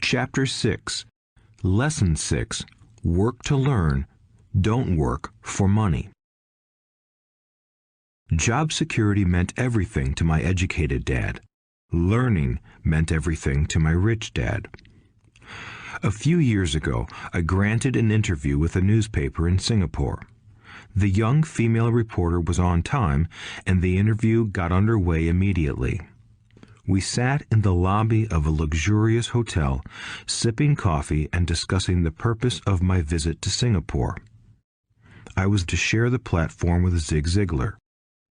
Chapter 6, Lesson 6, Work to Learn, Don't Work for Money. Job security meant everything to my educated dad. Learning meant everything to my rich dad. A few years ago, I granted an interview with a newspaper in Singapore. The young female reporter was on time, and the interview got underway immediately. We sat in the lobby of a luxurious hotel, sipping coffee and discussing the purpose of my visit to Singapore. I was to share the platform with Zig Ziglar.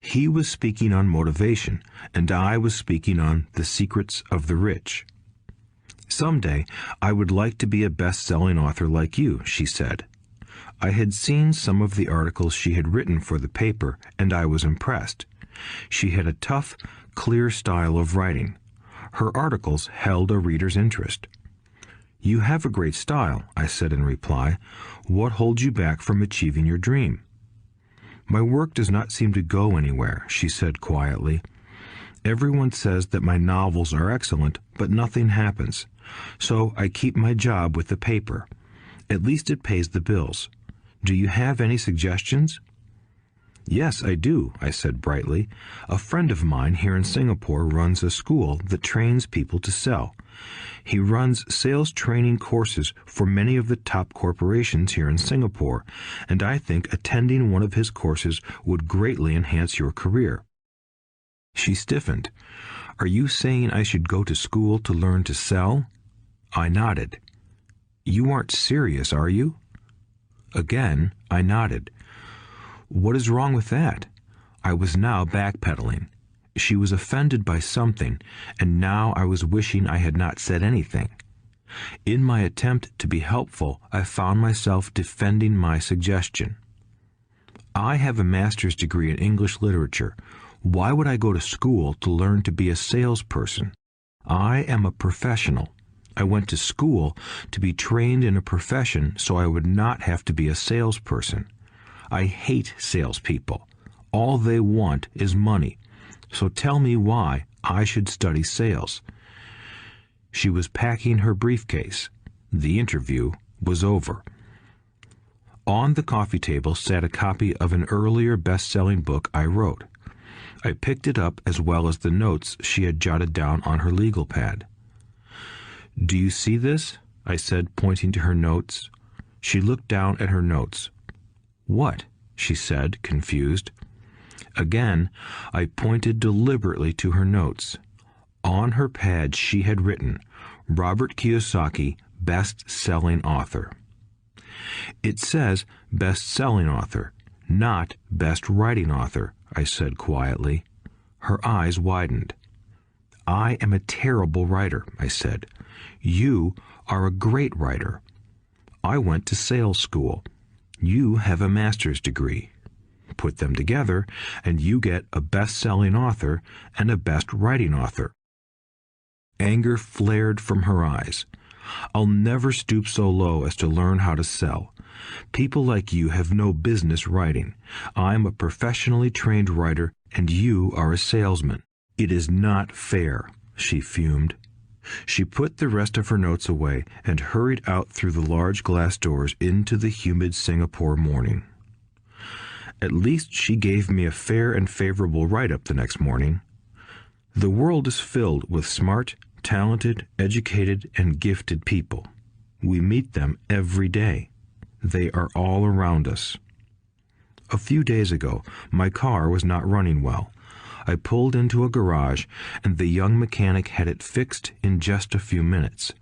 He was speaking on motivation, and I was speaking on the secrets of the rich. "Someday, I would like to be a best-selling author like you," she said. I had seen some of the articles she had written for the paper, and I was impressed. She had a tough, clear style of writing. Her articles held a reader's interest. "You have a great style," I said in reply. "What holds you back from achieving your dream?" "My work does not seem to go anywhere," she said quietly. "Everyone says that my novels are excellent, but nothing happens. So I keep my job with the paper. At least it pays the bills. Do you have any suggestions?" "Yes, I do," I said brightly. "A friend of mine here in Singapore runs a school that trains people to sell. He runs sales training courses for many of the top corporations here in Singapore, and I think attending one of his courses would greatly enhance your career." She stiffened. "Are you saying I should go to school to learn to sell?" I nodded. "You aren't serious, are you?" Again, I nodded. "What is wrong with that?" I was now backpedaling. She was offended by something, and now I was wishing I had not said anything. In my attempt to be helpful, I found myself defending my suggestion. "I have a master's degree in English literature. Why would I go to school to learn to be a salesperson? I am a professional. I went to school to be trained in a profession so I would not have to be a salesperson. I hate salespeople. All they want is money. So tell me why I should study sales." She was packing her briefcase. The interview was over. On the coffee table sat a copy of an earlier best-selling book I wrote. I picked it up as well as the notes she had jotted down on her legal pad. "Do you see this?" I said, pointing to her notes. She looked down at her notes. "What?" she said, confused. Again, I pointed deliberately to her notes. On her pad she had written, "Robert Kiyosaki, best-selling author." "It says best-selling author, not best-writing author," I said quietly. Her eyes widened. "I am a terrible writer," I said. "You are a great writer. I went to sales school. You have a master's degree. Put them together, and you get a best-selling author and a best-writing author." Anger flared from her eyes. "I'll never stoop so low as to learn how to sell. People like you have no business writing. I'm a professionally trained writer, and you are a salesman. It is not fair," she fumed. She put the rest of her notes away and hurried out through the large glass doors into the humid Singapore morning. At least she gave me a fair and favorable write-up the next morning. The world is filled with smart, talented, educated, and gifted people. We meet them every day. They are all around us. A few days ago, my car was not running well. I pulled into a garage, and the young mechanic had it fixed in just a few minutes.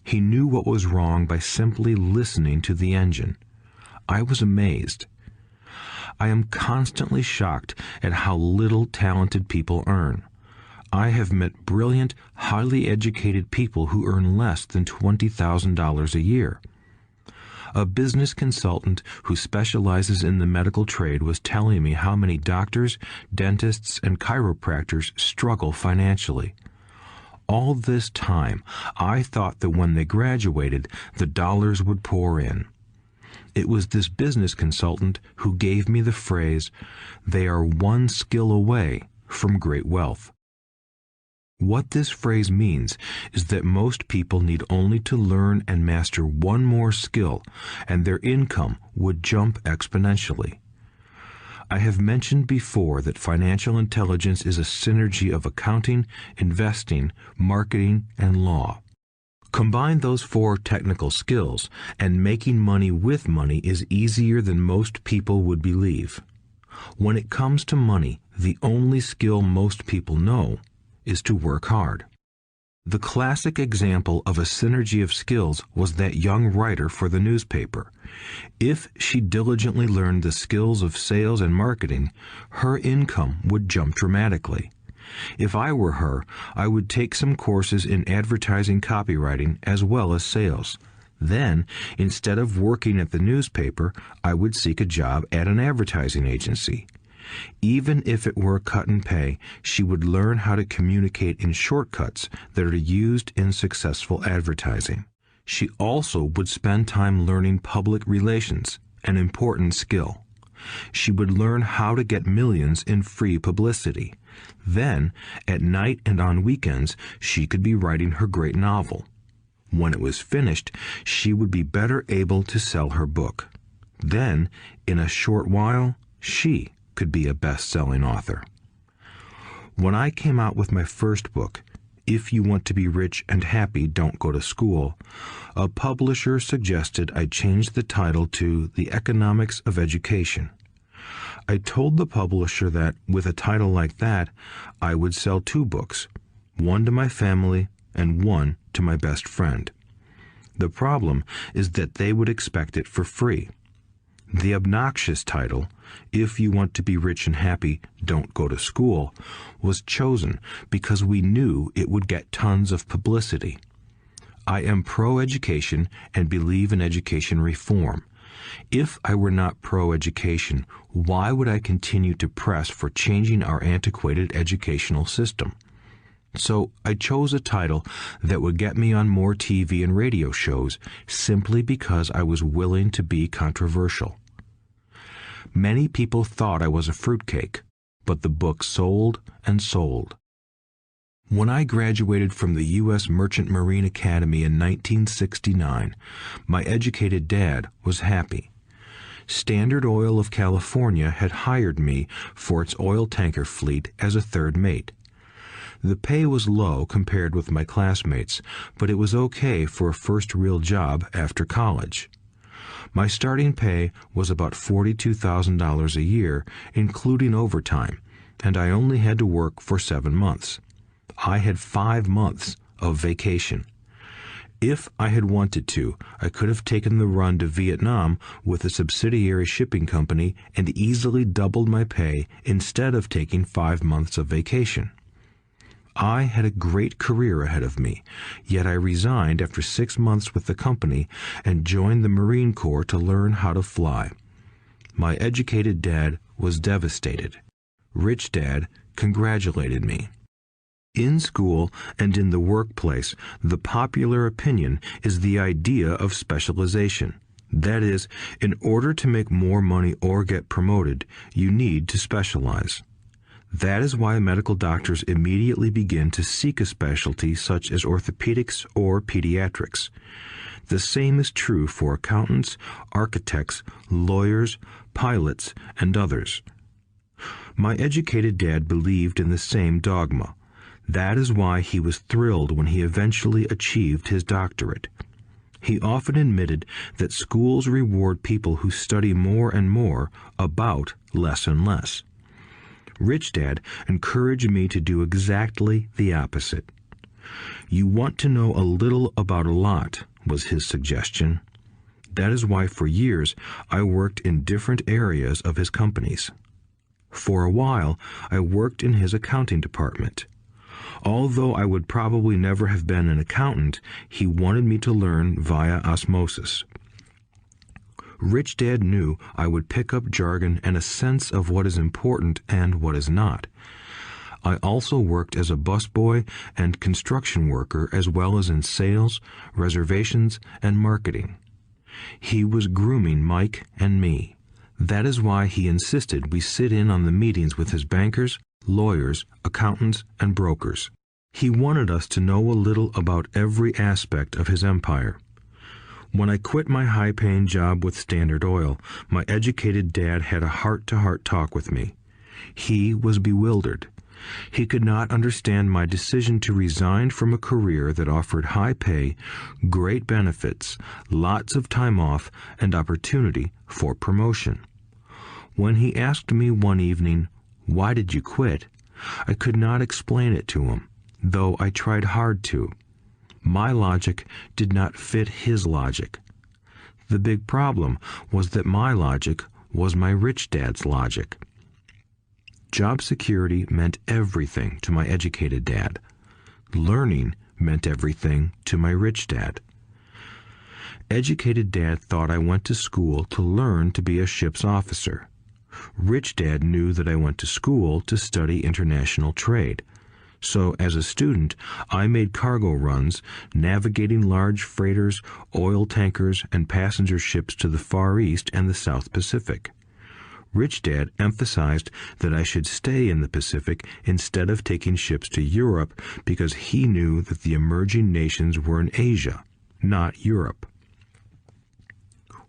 He knew what was wrong by simply listening to the engine. I was amazed. I am constantly shocked at how little talented people earn. I have met brilliant, highly educated people who earn less than $20,000 a year. A business consultant who specializes in the medical trade was telling me how many doctors, dentists, and chiropractors struggle financially. All this time, I thought that when they graduated, the dollars would pour in. It was this business consultant who gave me the phrase, "They are one skill away from great wealth." What this phrase means is that most people need only to learn and master one more skill, and their income would jump exponentially. I have mentioned before that financial intelligence is a synergy of accounting, investing, marketing, and law. Combine those four technical skills, and making money with money is easier than most people would believe. When it comes to money, the only skill most people know is to work hard. The classic example of a synergy of skills was that young writer for the newspaper. If she diligently learned the skills of sales and marketing, her income would jump dramatically. If I were her, I would take some courses in advertising copywriting as well as sales. Then, instead of working at the newspaper, I would seek a job at an advertising agency. Even if it were a cut in pay, she would learn how to communicate in shortcuts that are used in successful advertising. She also would spend time learning public relations, an important skill. She would learn how to get millions in free publicity. Then, at night and on weekends, she could be writing her great novel. When it was finished, she would be better able to sell her book. Then, in a short while, she could be a best-selling author. When I came out with my first book, If You Want to Be Rich and Happy, Don't Go to School, a publisher suggested I change the title to The Economics of Education. I told the publisher that, with a title like that, I would sell 2 books, one to my family and one to my best friend. The problem is that they would expect it for free. The obnoxious title, If You Want to Be Rich and Happy, Don't Go to School, was chosen because we knew it would get tons of publicity. I am pro-education and believe in education reform. If I were not pro-education, why would I continue to press for changing our antiquated educational system? So I chose a title that would get me on more TV and radio shows simply because I was willing to be controversial. Many people thought I was a fruitcake, but the book sold and sold. When I graduated from the U.S. Merchant Marine Academy in 1969, my educated dad was happy. Standard Oil of California had hired me for its oil tanker fleet as a third mate. The pay was low compared with my classmates, but it was okay for a first real job after college. My starting pay was about $42,000 a year, including overtime, and I only had to work for 7 months. I had 5 months of vacation. If I had wanted to, I could have taken the run to Vietnam with a subsidiary shipping company and easily doubled my pay instead of taking 5 months of vacation. I had a great career ahead of me, yet I resigned after 6 months with the company and joined the Marine Corps to learn how to fly. My educated dad was devastated. Rich Dad congratulated me. In school and in the workplace, the popular opinion is the idea of specialization. That is, in order to make more money or get promoted, you need to specialize. That is why medical doctors immediately begin to seek a specialty such as orthopedics or pediatrics. The same is true for accountants, architects, lawyers, pilots, and others. My educated dad believed in the same dogma. That is why he was thrilled when he eventually achieved his doctorate. He often admitted that schools reward people who study more and more about less and less. Rich Dad encouraged me to do exactly the opposite. You want to know a little about a lot, was his suggestion. That is why for years I worked in different areas of his companies. For a while, I worked in his accounting department. Although I would probably never have been an accountant, he wanted me to learn via osmosis. Rich Dad knew I would pick up jargon and a sense of what is important and what is not. I also worked as a busboy and construction worker as well as in sales, reservations, and marketing. He was grooming Mike and me. That is why he insisted we sit in on the meetings with his bankers, lawyers, accountants, and brokers. He wanted us to know a little about every aspect of his empire. When I quit my high-paying job with Standard Oil, my educated dad had a heart-to-heart talk with me. He was bewildered. He could not understand my decision to resign from a career that offered high pay, great benefits, lots of time off, and opportunity for promotion. When he asked me one evening, "Why did you quit?" I could not explain it to him, though I tried hard to. My logic did not fit his logic. The big problem was that my logic was my rich dad's logic. Job security meant everything to my educated dad. Learning meant everything to my rich dad. Educated dad thought I went to school to learn to be a ship's officer. Rich dad knew that I went to school to study international trade. So, as a student, I made cargo runs, navigating large freighters, oil tankers, and passenger ships to the Far East and the South Pacific. Rich Dad emphasized that I should stay in the Pacific instead of taking ships to Europe because he knew that the emerging nations were in Asia, not Europe.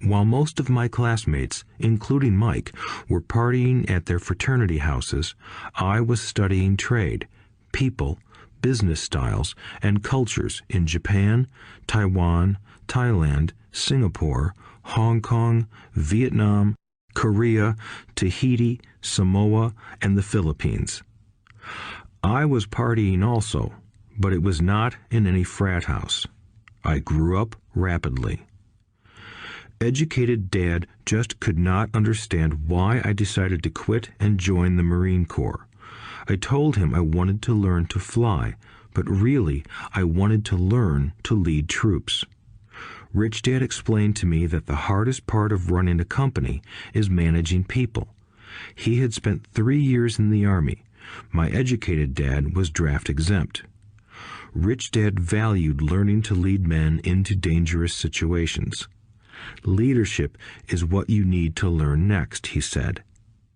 While most of my classmates, including Mike, were partying at their fraternity houses, I was studying trade, people, business styles, and cultures in Japan, Taiwan, Thailand, Singapore, Hong Kong, Vietnam, Korea, Tahiti, Samoa, and the Philippines. I was partying also, but it was not in any frat house. I grew up rapidly. Educated Dad just could not understand why I decided to quit and join the Marine Corps. I told him I wanted to learn to fly, but really I wanted to learn to lead troops. Rich Dad explained to me that the hardest part of running a company is managing people. He had spent 3 years in the Army. My educated dad was draft exempt. Rich Dad valued learning to lead men into dangerous situations. Leadership is what you need to learn next, he said.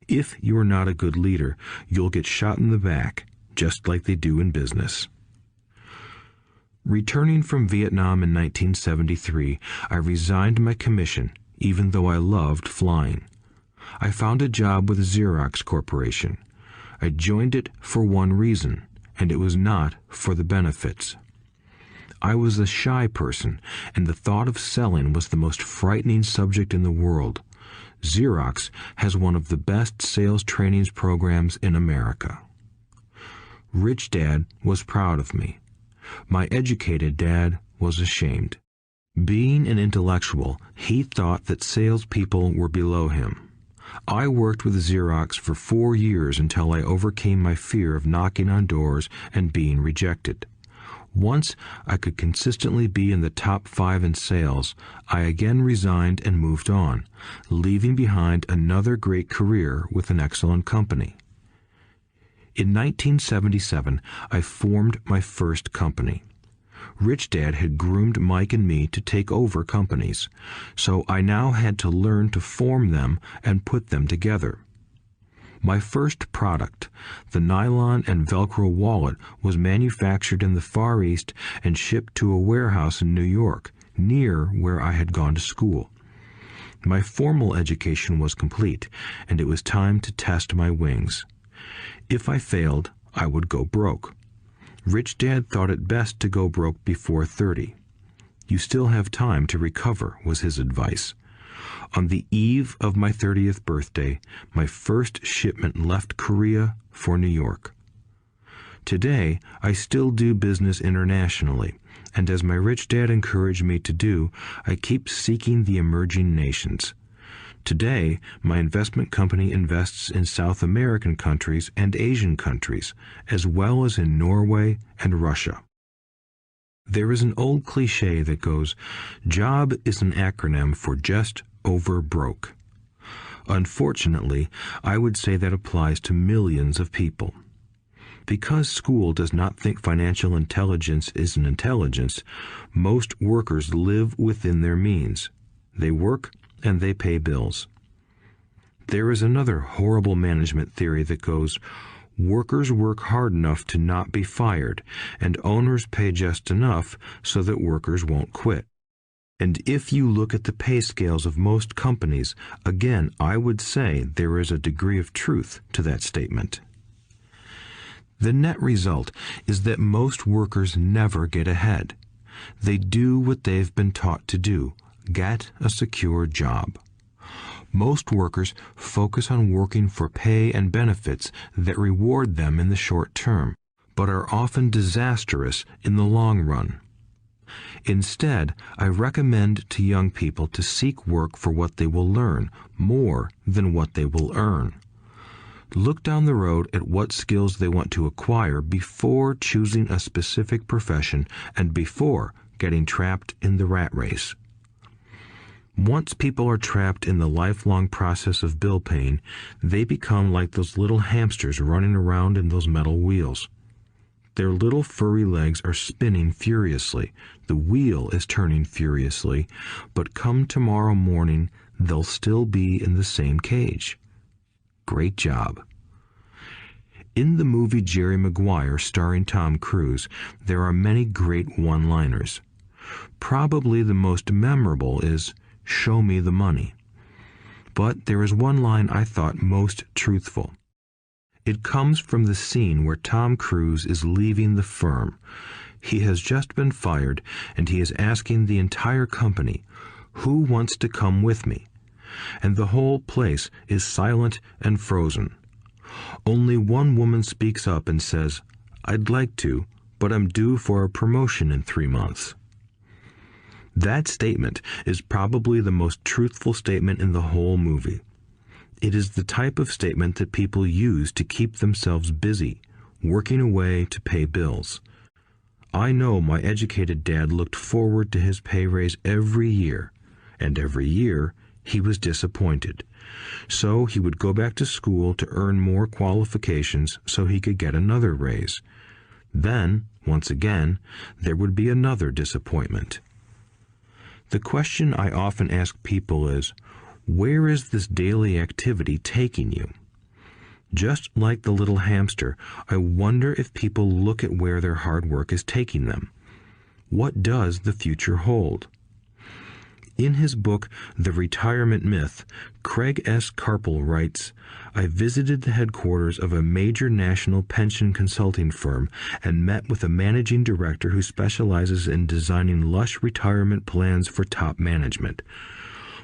If you are not a good leader, you'll get shot in the back, just like they do in business. Returning from Vietnam in 1973, I resigned my commission, even though I loved flying. I found a job with Xerox Corporation. I joined it for one reason, and it was not for the benefits. I was a shy person, and the thought of selling was the most frightening subject in the world. Xerox has one of the best sales trainings programs in America. Rich Dad was proud of me. My educated dad was ashamed. Being an intellectual, he thought that salespeople were below him. I worked with Xerox for 4 years until I overcame my fear of knocking on doors and being rejected. Once I could consistently be in the top 5 in sales, I again resigned and moved on, leaving behind another great career with an excellent company. In 1977, I formed my first company. Rich Dad had groomed Mike and me to take over companies, so I now had to learn to form them and put them together. My first product, the nylon and Velcro wallet, was manufactured in the Far East and shipped to a warehouse in New York, near where I had gone to school. My formal education was complete, and it was time to test my wings. If I failed, I would go broke. Rich Dad thought it best to go broke before 30. You still have time to recover, was his advice. On the eve of my 30th birthday, my first shipment left Korea for New York. Today, I still do business internationally, and as my rich dad encouraged me to do, I keep seeking the emerging nations. Today, my investment company invests in South American countries and Asian countries, as well as in Norway and Russia. There is an old cliche that goes, "Job is an acronym for just over broke." Unfortunately, I would say that applies to millions of people. Because school does not think financial intelligence is an intelligence, most workers live within their means. They work and they pay bills. There is another horrible management theory that goes, Workers work hard enough to not be fired, and owners pay just enough so that workers won't quit. And if you look at the pay scales of most companies, again, I would say there is a degree of truth to that statement. The net result is that most workers never get ahead. They do what they've been taught to do, get a secure job. Most workers focus on working for pay and benefits that reward them in the short term, but are often disastrous in the long run. Instead, I recommend to young people to seek work for what they will learn more than what they will earn. Look down the road at what skills they want to acquire before choosing a specific profession and before getting trapped in the rat race. Once people are trapped in the lifelong process of bill paying, they become like those little hamsters running around in those metal wheels. Their little furry legs are spinning furiously, the wheel is turning furiously, but come tomorrow morning, they'll still be in the same cage. Great job. In the movie Jerry Maguire, starring Tom Cruise, there are many great one-liners. Probably the most memorable is, "Show me the money." But there is one line I thought most truthful. It comes from the scene where Tom Cruise is leaving the firm. He has just been fired, and he is asking the entire company, "Who wants to come with me?" And the whole place is silent and frozen. Only one woman speaks up and says, "I'd like to, but I'm due for a promotion in 3 months." That statement is probably the most truthful statement in the whole movie. It is the type of statement that people use to keep themselves busy, working away to pay bills. I know my educated dad looked forward to his pay raise every year, and every year he was disappointed. So he would go back to school to earn more qualifications so he could get another raise. Then, once again, there would be another disappointment. The question I often ask people is, where is this daily activity taking you? Just like the little hamster, I wonder if people look at where their hard work is taking them. What does the future hold? In his book, The Retirement Myth, Craig S. Carpel writes, "I visited the headquarters of a major national pension consulting firm and met with a managing director who specializes in designing lush retirement plans for top management.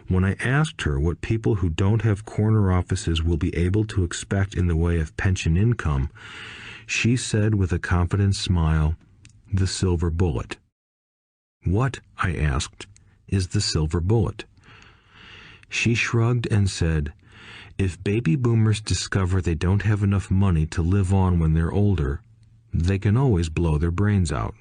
When I asked her what people who don't have corner offices will be able to expect in the way of pension income, she said with a confident smile, 'The silver bullet.'" "What," I asked, "is the silver bullet?" She shrugged and said, "If baby boomers discover they don't have enough money to live on when they're older, they can always blow their brains out."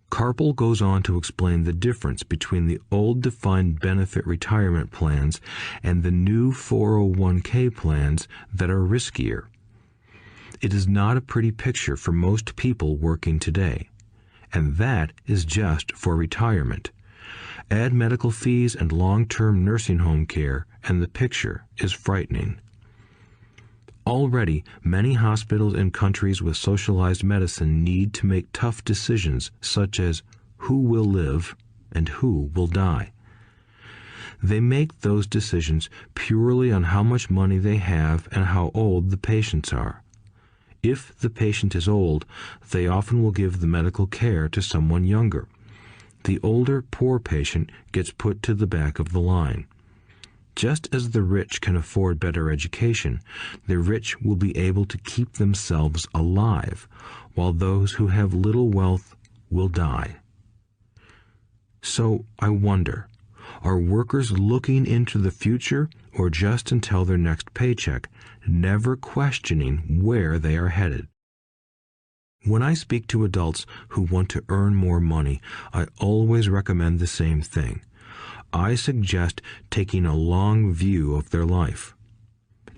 Carpel goes on to explain the difference between the old defined benefit retirement plans and the new 401k plans that are riskier. It is not a pretty picture for most people working today. And that is just for retirement. Add medical fees and long-term nursing home care, and the picture is frightening. Already, many hospitals in countries with socialized medicine need to make tough decisions, such as who will live and who will die. They make those decisions purely on how much money they have and how old the patients are. If the patient is old, they often will give the medical care to someone younger. The older, poor patient gets put to the back of the line. Just as the rich can afford better education, the rich will be able to keep themselves alive, while those who have little wealth will die. So I wonder, are workers looking into the future or just until their next paycheck, never questioning where they are headed? When I speak to adults who want to earn more money, I always recommend the same thing. I suggest taking a long view of their life.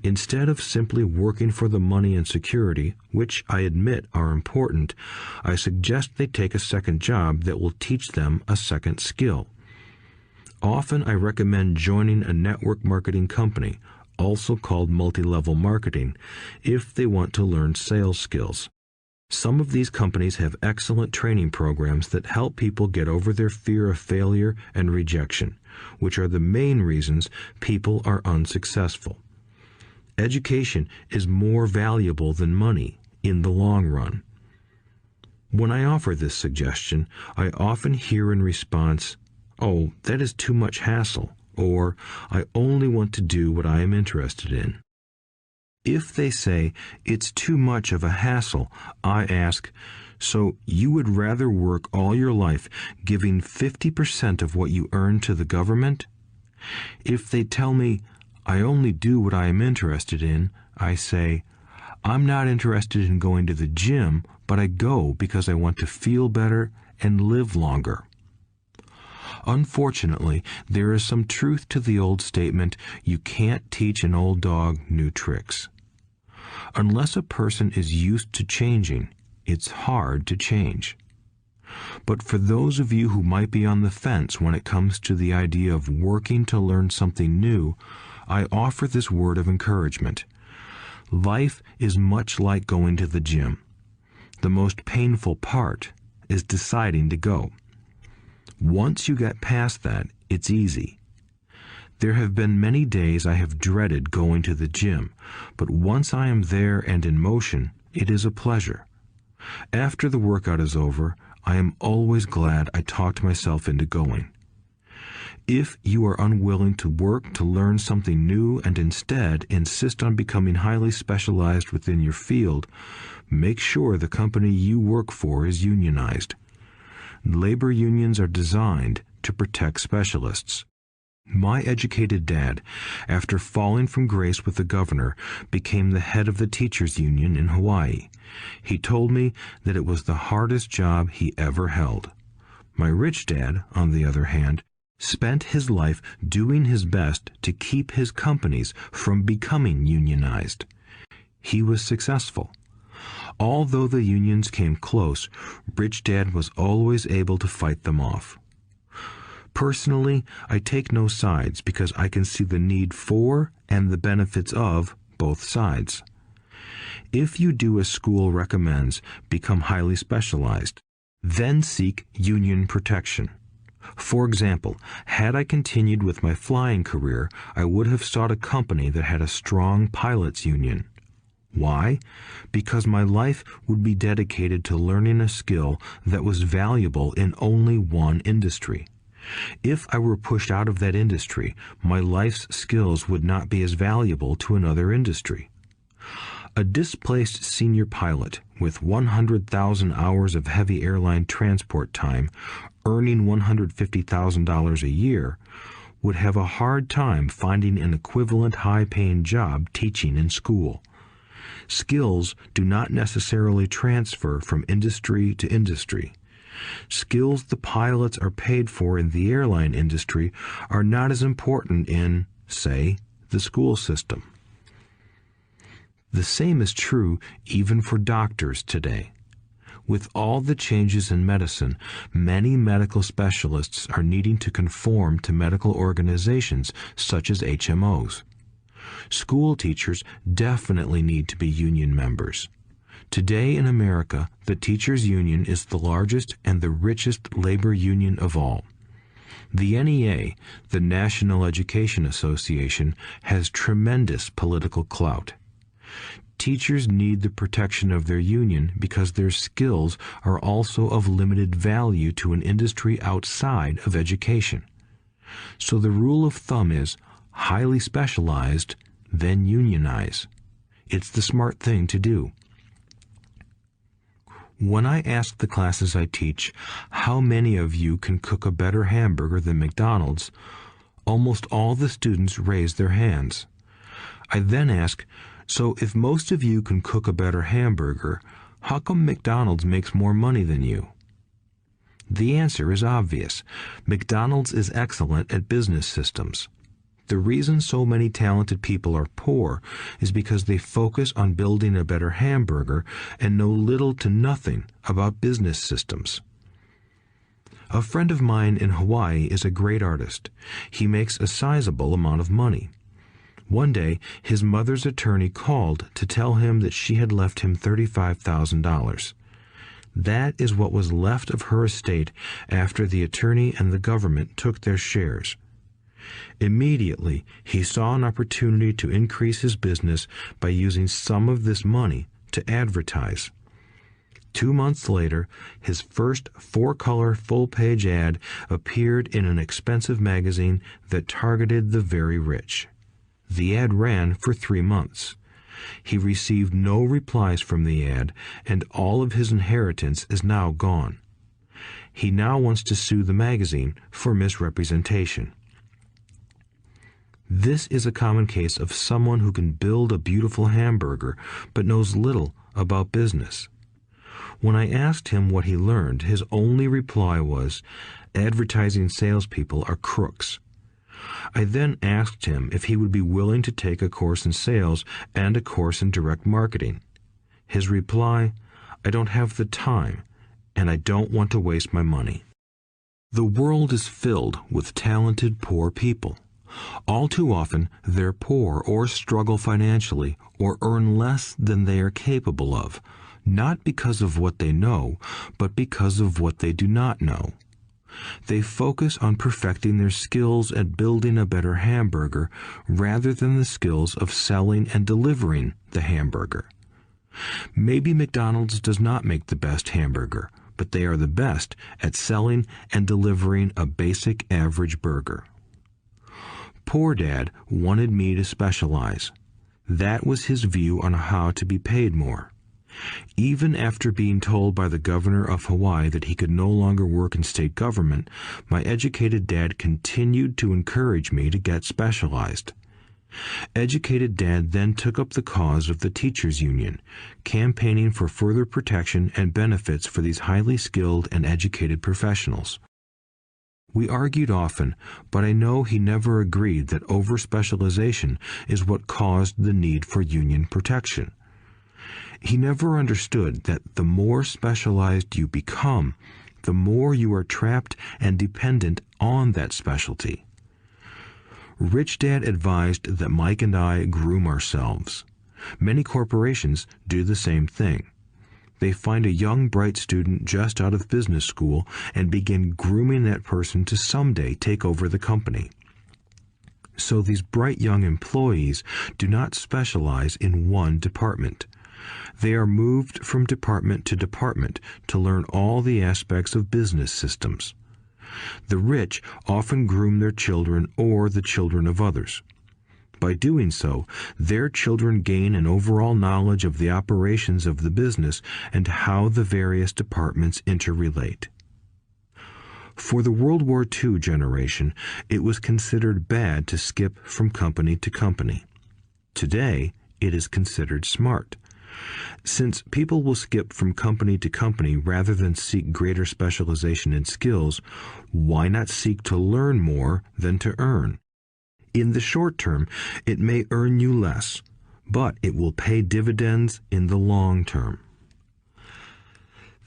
Instead of simply working for the money and security, which I admit are important, I suggest they take a second job that will teach them a second skill. Often I recommend joining a network marketing company, also called multi-level marketing, if they want to learn sales skills. Some of these companies have excellent training programs that help people get over their fear of failure and rejection, which are the main reasons people are unsuccessful. Education is more valuable than money in the long run. When I offer this suggestion, I often hear in response, "Oh, that is too much hassle," or "I only want to do what I am interested in." If they say it's too much of a hassle, I ask, "So you would rather work all your life giving 50% of what you earn to the government?" If they tell me, "I only do what I am interested in," I say, "I'm not interested in going to the gym, but I go because I want to feel better and live longer." Unfortunately, there is some truth to the old statement, "You can't teach an old dog new tricks." Unless a person is used to changing, it's hard to change. But for those of you who might be on the fence when it comes to the idea of working to learn something new, I offer this word of encouragement. Life is much like going to the gym. The most painful part is deciding to go. Once you get past that, it's easy. There have been many days I have dreaded going to the gym, but once I am there and in motion, it is a pleasure. After the workout is over, I am always glad I talked myself into going. If you are unwilling to work to learn something new and instead insist on becoming highly specialized within your field, make sure the company you work for is unionized. Labor unions are designed to protect specialists. My educated dad, after falling from grace with the governor, became the head of the teachers' union in Hawaii. He told me that it was the hardest job he ever held. My rich dad, on the other hand, spent his life doing his best to keep his companies from becoming unionized. He was successful. Although the unions came close, Rich Dad was always able to fight them off. Personally, I take no sides because I can see the need for and the benefits of both sides. If you do as school recommends, become highly specialized, then seek union protection. For example, had I continued with my flying career, I would have sought a company that had a strong pilots union. Why? Because my life would be dedicated to learning a skill that was valuable in only one industry. If I were pushed out of that industry, my life's skills would not be as valuable to another industry. A displaced senior pilot with 100,000 hours of heavy airline transport time, earning $150,000 a year, would have a hard time finding an equivalent high-paying job teaching in school. Skills do not necessarily transfer from industry to industry. Skills the pilots are paid for in the airline industry are not as important in, say, the school system. The same is true even for doctors today. With all the changes in medicine, many medical specialists are needing to conform to medical organizations such as HMOs. School teachers definitely need to be union members. Today in America, the teachers' union is the largest and the richest labor union of all. The NEA, the National Education Association, has tremendous political clout. Teachers need the protection of their union because their skills are also of limited value to an industry outside of education. So the rule of thumb is highly specialized, then unionize. It's the smart thing to do. When I ask the classes I teach, how many of you can cook a better hamburger than McDonald's, almost all the students raise their hands. I then ask, so if most of you can cook a better hamburger, how come McDonald's makes more money than you? The answer is obvious. McDonald's is excellent at business systems. The reason so many talented people are poor is because they focus on building a better hamburger and know little to nothing about business systems. A friend of mine in Hawaii is a great artist. He makes a sizable amount of money. One day, his mother's attorney called to tell him that she had left him $35,000. That is what was left of her estate after the attorney and the government took their shares. Immediately, he saw an opportunity to increase his business by using some of this money to advertise. 2 months later, his first 4-color full-page ad appeared in an expensive magazine that targeted the very rich. The ad ran for 3 months. He received no replies from the ad, and all of his inheritance is now gone. He now wants to sue the magazine for misrepresentation. This is a common case of someone who can build a beautiful hamburger but knows little about business. When I asked him what he learned, his only reply was, "Advertising salespeople are crooks." I then asked him if he would be willing to take a course in sales and a course in direct marketing. His reply, "I don't have the time, and I don't want to waste my money." The world is filled with talented poor people. All too often, they're poor or struggle financially or earn less than they are capable of, not because of what they know, but because of what they do not know. They focus on perfecting their skills at building a better hamburger rather than the skills of selling and delivering the hamburger. Maybe McDonald's does not make the best hamburger, but they are the best at selling and delivering a basic average burger. Poor Dad wanted me to specialize. That was his view on how to be paid more. Even after being told by the governor of Hawaii that he could no longer work in state government, my educated dad continued to encourage me to get specialized. Educated Dad then took up the cause of the teachers' union, campaigning for further protection and benefits for these highly skilled and educated professionals. We argued often, but I know he never agreed that over-specialization is what caused the need for union protection. He never understood that the more specialized you become, the more you are trapped and dependent on that specialty. Rich Dad advised that Mike and I groom ourselves. Many corporations do the same thing. They find a young, bright student just out of business school and begin grooming that person to someday take over the company. So these bright young employees do not specialize in one department. They are moved from department to department to learn all the aspects of business systems. The rich often groom their children or the children of others. By doing so, their children gain an overall knowledge of the operations of the business and how the various departments interrelate. For the World War II generation, it was considered bad to skip from company to company. Today, it is considered smart. Since people will skip from company to company rather than seek greater specialization in skills, why not seek to learn more than to earn? In the short term, it may earn you less, but it will pay dividends in the long term.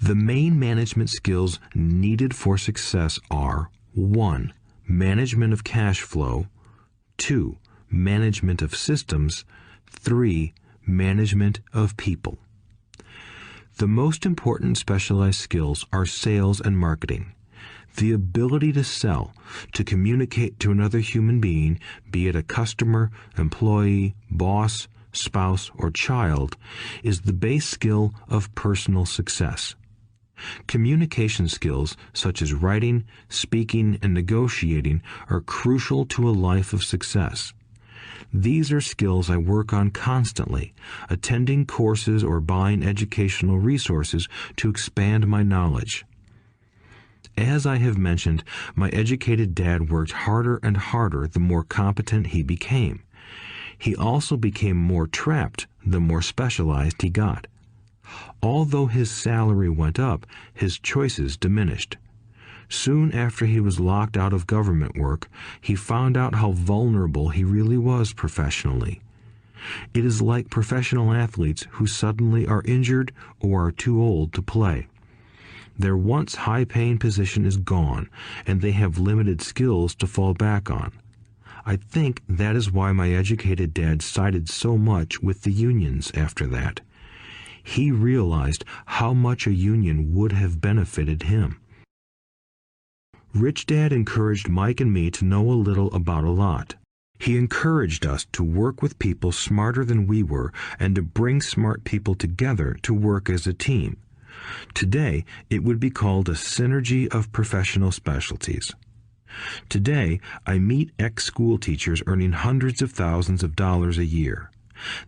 The main management skills needed for success are 1. Management of cash flow, 2. Management of systems, 3. Management of people. The most important specialized skills are sales and marketing. The ability to sell, to communicate to another human being, be it a customer, employee, boss, spouse, or child, is the base skill of personal success. Communication skills such as writing, speaking, and negotiating are crucial to a life of success. These are skills I work on constantly, attending courses or buying educational resources to expand my knowledge. As I have mentioned, my educated dad worked harder and harder the more competent he became. He also became more trapped the more specialized he got. Although his salary went up, his choices diminished. Soon after he was locked out of government work, he found out how vulnerable he really was professionally. It is like professional athletes who suddenly are injured or are too old to play. Their once high-paying position is gone, and they have limited skills to fall back on. I think that is why my educated dad sided so much with the unions after that. He realized how much a union would have benefited him. Rich Dad encouraged Mike and me to know a little about a lot. He encouraged us to work with people smarter than we were and to bring smart people together to work as a team. Today, it would be called a synergy of professional specialties. Today, I meet ex-school teachers earning hundreds of thousands of dollars a year.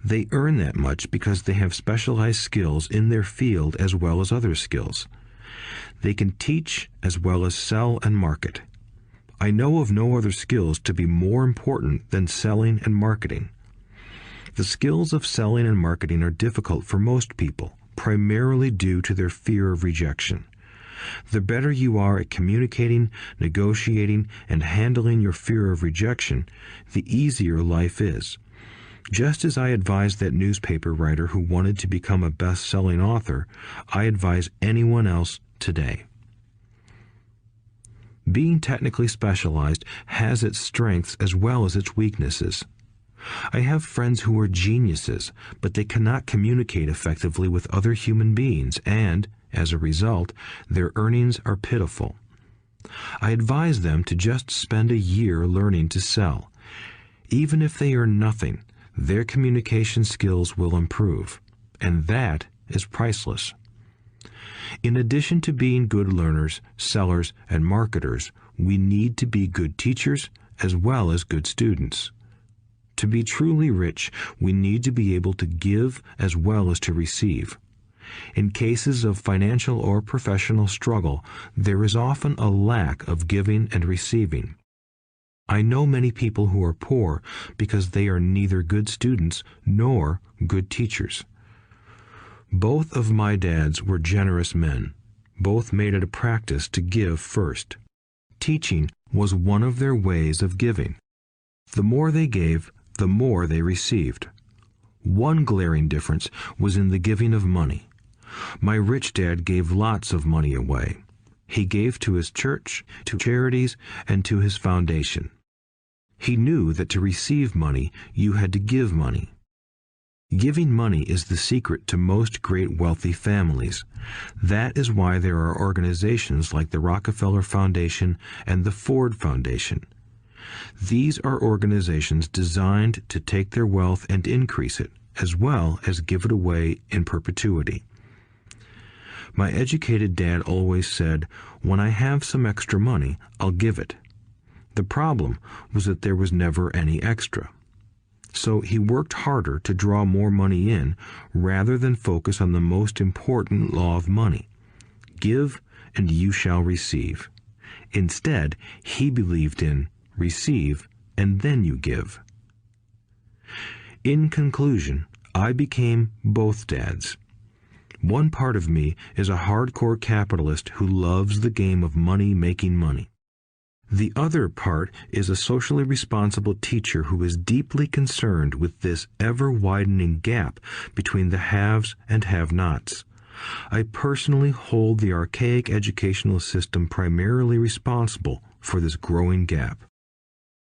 They earn that much because they have specialized skills in their field as well as other skills. They can teach as well as sell and market. I know of no other skills to be more important than selling and marketing. The skills of selling and marketing are difficult for most people, primarily due to their fear of rejection. The better you are at communicating, negotiating, and handling your fear of rejection, the easier life is. Just as I advised that newspaper writer who wanted to become a best-selling author, I advise anyone else today. Being technically specialized has its strengths as well as its weaknesses. I have friends who are geniuses, but they cannot communicate effectively with other human beings, and, as a result, their earnings are pitiful. I advise them to just spend a year learning to sell. Even if they earn nothing, their communication skills will improve, and that is priceless. In addition to being good learners, sellers, and marketers, we need to be good teachers as well as good students. To be truly rich, we need to be able to give as well as to receive. In cases of financial or professional struggle, there is often a lack of giving and receiving. I know many people who are poor because they are neither good students nor good teachers. Both of my dads were generous men. Both made it a practice to give first. Teaching was one of their ways of giving. The more they gave, the more they received. One glaring difference was in the giving of money. My rich dad gave lots of money away. He gave to his church, to charities, and to his foundation. He knew that to receive money, you had to give money. Giving money is the secret to most great wealthy families. That is why there are organizations like the Rockefeller Foundation and the Ford Foundation. These are organizations designed to take their wealth and increase it, as well as give it away in perpetuity. My educated dad always said, "When I have some extra money, I'll give it." The problem was that there was never any extra. So he worked harder to draw more money in rather than focus on the most important law of money. Give and you shall receive. Instead, he believed in receive and then you give. In conclusion, I became both dads. One part of me is a hardcore capitalist who loves the game of money making money. The other part is a socially responsible teacher who is deeply concerned with this ever-widening gap between the haves and have-nots. I personally hold the archaic educational system primarily responsible for this growing gap.